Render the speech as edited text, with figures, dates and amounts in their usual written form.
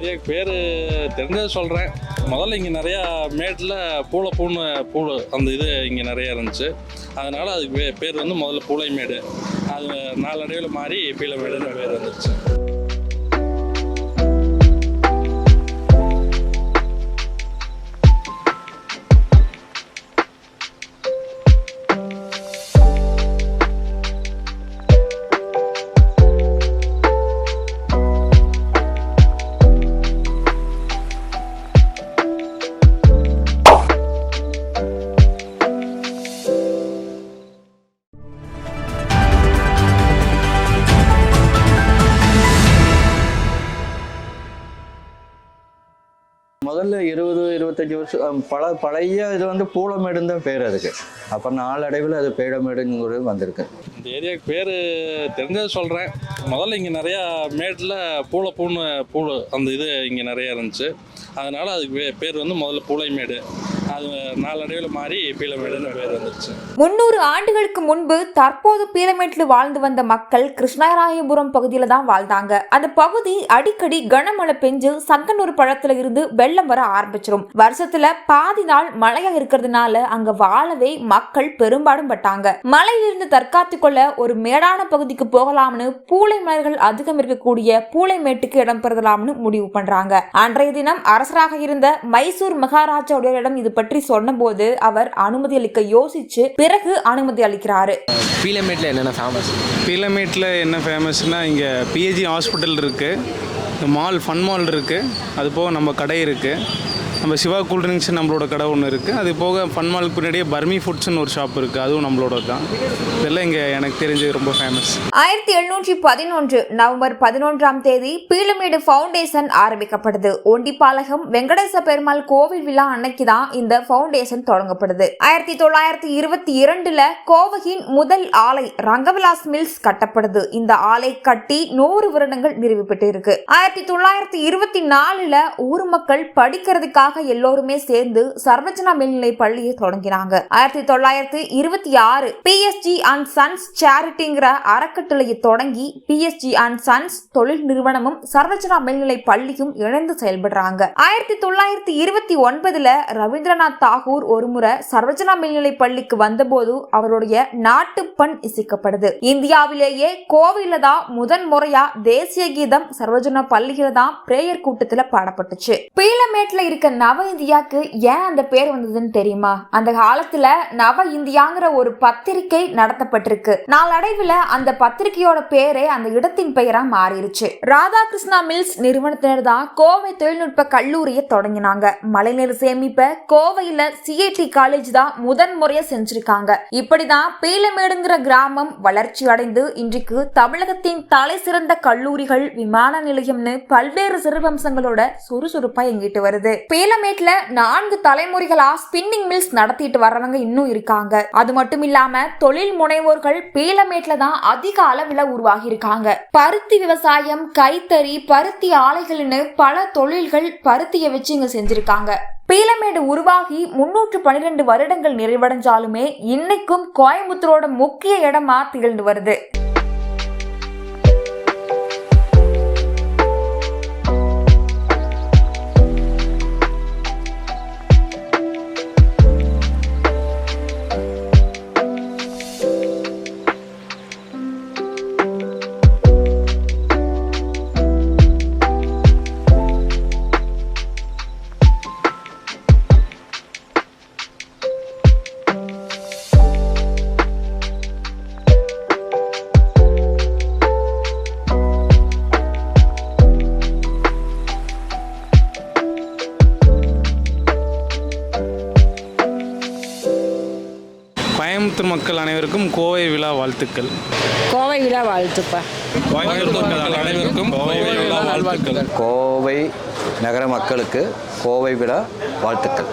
ஏரியாவுக்கு பேர் தெரிஞ்சதை சொல்கிறேன். முதல்ல இங்கே நிறையா மேட்டில் பூளை அந்த இது இங்கே நிறையா இருந்துச்சு. அதனால் அதுக்கு பேர் வந்து முதல்ல பூளைமேடு. அது நாளடைவில் மாறி பீளமேடுன்னு பேர் வந்துருச்சு. முதல்ல 20-25 வருஷம் பழைய இது வந்து பூளமேடுன்னு தான் பேர் அதுக்கு. அப்புறம் நாளடைவில் அது பீளமேடுங்கிறது வந்திருக்கு. இந்த ஏரியாவுக்கு பேர் தெரிஞ்சதை சொல்கிறேன். முதல்ல இங்கே நிறையா மேட்டில் பூளை அந்த இது இங்கே நிறையா இருந்துச்சு. அதனால் அதுக்கு பேர் வந்து முதல்ல பூளைமேடு. அது நாளடைவில் மாறி பீளமேடுன்னு பேர் வந்துருச்சு. 300 ஆண்டுகளுக்கு முன்பு தற்போது பீளமேட்டில் வாழ்ந்து வந்த மக்கள் கிருஷ்ணராயபுரம் பகுதியில தான் வாழ்ந்தாங்க. அந்த பகுதி அடிக்கடி கனமழை பெஞ்சு சங்கனூர் பழத்துல இருந்து வெள்ளம் வர ஆரம்பிச்சிடும். வருஷத்துல பாதி நாள் மழையா இருக்கிறதுனால அங்க வாழவே மக்கள் பெரும்பாடும் பட்டாங்க. மழையிலிருந்து தற்காத்து கொள்ள ஒரு மேடான பகுதிக்கு போகலாம்னு பூளை மலர்கள் அதிகம் இருக்கக்கூடிய பூளைமேட்டுக்கு இடம் பெறலாம்னு முடிவு பண்றாங்க. அன்றைய தினம் அரசராக இருந்த மைசூர் மகாராஜாவுடையிடம் இது பற்றி சொன்னபோது அவர் அனுமதி அளிக்க யோசிச்சு பிறகு அனுமதி அளிக்கிறாரு. பீளமேட்டில் என்னென்ன ஃபேமஸ்? பீளமேட்டில் என்ன ஃபேமஸ்னா இங்கே பிஹெச்சி ஹாஸ்பிட்டல் இருக்குது, மால் ஃபன் மால் இருக்குது, அது போக நம்ம கடை இருக்குது, நம்ம சிவா கூல்ட்ரிங்க்ஸ் நம்மளோட கடை ஒன்று இருக்குது, அது போக ஃபன் மாலுக்கு பின்னாடியே பர்மி ஃபுட்ஸ்னு ஒரு ஷாப் இருக்குது, அதுவும் நம்மளோட தான். இதெல்லாம் இங்கே எனக்கு தெரிஞ்சு ரொம்ப ஃபேமஸ். 1711 நவம்பர் 11ஆம் தேதி பீளமேடு ஃபவுண்டேஷன் ஆரம்பிக்கப்படுது. ஒண்டிப்பாளையம் வெங்கடேச பெருமாள் கோவில் விழா அன்னைக்கு தான் இந்த ஃபவுண்டேஷன் தொடங்கப்படுது. 1922 கோவையின் முதல் ஆலை ரங்கவிலாஸ் மில்ஸ் கட்டப்படுது. இந்த ஆலை கட்டி 100 வருடங்கள் நிறைவு பெற்று இருக்கு. 1924 ஊர் மக்கள் படிக்கிறதுக்காக எல்லோருமே சேர்ந்து சர்வஜனா மேல்நிலை பள்ளியை தொடங்கினாங்க. 1926 பிஎஸ்ஜி அண்ட் சன்ஸ் சேரிட்டிங்கிற அறக்கட்டளையை தொடங்கி பிஎஸ்ஜி அண்ட் சன்ஸ் தொழில் நிறுவனமும் சர்வஜனா மேல்நிலை பள்ளியும் இணைந்து செயல்படுறாங்க. 1929 ரவீந்திரநாத் தாகூர் ஒருமுறை சர்வஜனா மேல்நிலை பள்ளிக்கு வந்தபோது அவருடைய நாட்டுப்பண் இசைக்கப்படுது. இந்தியாவிலேயே கோவில தான் முதன் முறையா தேசிய கீதம் சர்வஜனா பள்ளியில தான் பிரேயர் கூட்டத்துல பாடப்பட்டுச்சு. பீளமேட்ல இருக்க நவ இந்தியாக்கு ஏன் அந்த பேர் வந்ததுன்னு தெரியுமா? அந்த காலத்துல நவ இந்தியாங்கிற ஒரு பத்திரிகை நடத்தப்பட்டிருக்கு. நாளடைவில் அந்த பத்திரிகையோட பேரே அந்த இடத்தின் பெயரா மாறிடுச்சு. ராதாகிருஷ்ணா மில்ஸ் நிறுவனத்தினர் தான் கோவை தொழில்நுட்ப கல்லூரியை தொடங்கினாங்க. மழைநீர் சேமிப்ப கோவையில சிஐடி காலேஜ் தான் முதன் முறையா செஞ்சிருக்காங்க. இப்படிதான் பீளமேடுங்கிற கிராமம் வளர்ச்சி அடைந்து இன்றைக்கு தமிழகத்தின் தலை சிறந்த கல்லூரிகள், விமான நிலையம்னு பல்வேறு சிறப்பம்சங்களோட சுறுசுறுப்பா இயங்கிட்டு வருது. பீளமேட்ல 4 தலைமுறைகளா ஸ்பின்னிங் மில்ஸ் நடத்திட்டு வர்றவங்க இன்னும் இருக்காங்க. அது மட்டும் இல்லாம தொழில் முனைவோர்கள் பீளமேட்ல தான் அதிக அளவுல உருவாகி இருக்காங்க. பருத்தி விவசாயம், கைத்தறி, பருத்தி ஆலைகள்னு பல தொழில்கள் பருத்தியை வச்சு இங்க செஞ்சிருக்காங்க. பீளமேடு உருவாகி 312 வருடங்கள் நிறைவடைஞ்சாலுமே இன்னைக்கும் கோயம்புத்தூரோட முக்கிய இடமா திகழ்ந்து வருது. கோயம்புத்தூர் மக்கள் அனைவருக்கும் கோவை விழா வாழ்த்துக்கள். கோவை விழா வாழ்த்துப்பா. கோயம்புத்தூர் மக்கள் அனைவருக்கும் கோவை விழா வாழ்த்துக்கள். கோவை நகர மக்களுக்கு கோவை விழா வாழ்த்துக்கள்.